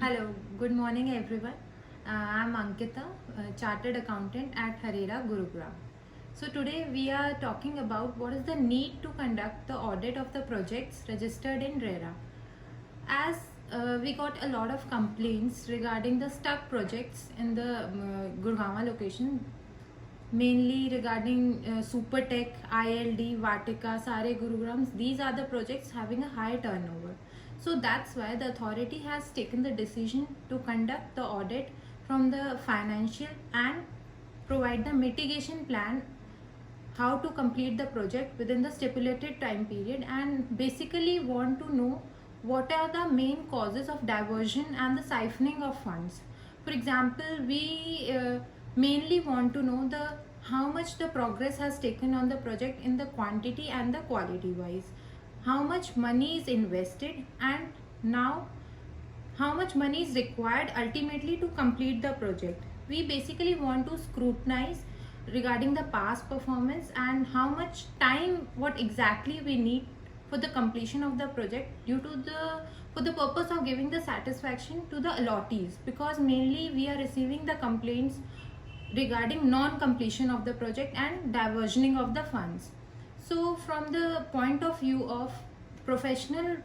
Hello, good morning everyone. I'm Ankita, Chartered Accountant at Harera, Gurugram. So today we are talking about what is the need to conduct the audit of the projects registered in RERA. As we got a lot of complaints regarding the stuck projects in the Gurgaon location, mainly regarding Supertech, ILD, Vatika, Sare Gurugrams. These are the projects having a high turnover. So that's why the authority has taken the decision to conduct the audit from the financial and provide the mitigation plan how to complete the project within the stipulated time period, and basically want to know what are the main causes of diversion and the siphoning of funds. For example, we mainly want to know the how much the progress has taken on the project in the quantity and the quality wise, how much money is invested, and now how much money is required ultimately to complete the project. We basically want to scrutinize regarding the past performance and how much time, what exactly we need for the completion of the project due to the for the purpose of giving the satisfaction to the allottees, because mainly we are receiving the complaints regarding non-completion of the project and diversioning of the funds. So from the point of view of professional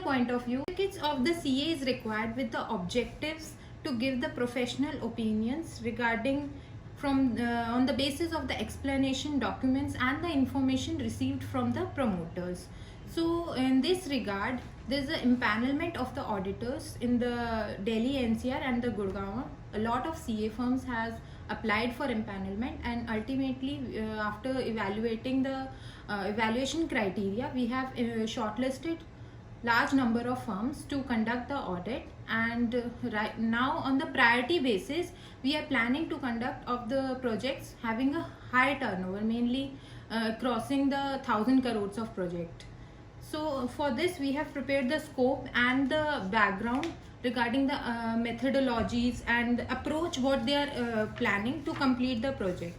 point of view, certificates of the CA is required with the objectives to give the professional opinions regarding from on the basis of the explanation documents and the information received from the promoters. So in this regard, there is an empanelment of the auditors in the Delhi NCR and the Gurgaon. A lot of CA firms has applied for empanelment, and ultimately after evaluating the evaluation criteria, we have shortlisted large number of firms to conduct the audit, and right now on the priority basis we are planning to conduct of the projects having a high turnover, mainly crossing the 1000 crores of project. So for this we have prepared the scope and the background regarding the methodologies and approach what they are planning to complete the project.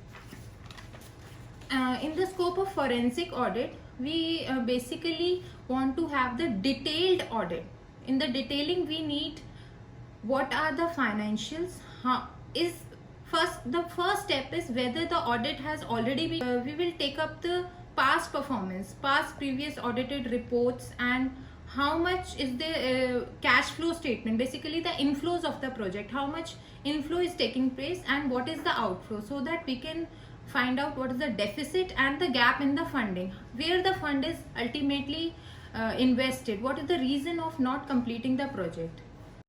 In the scope of forensic audit, we basically want to have the detailed audit. In the detailing, we need what are the financials. The first step is whether the audit has already been. We will take up the past performance, past previous audited reports, and how much is the cash flow statement, basically the inflows of the project, how much inflow is taking place and what is the outflow, so that we can find out what is the deficit and the gap in the funding, where the fund is ultimately invested, what is the reason of not completing the project.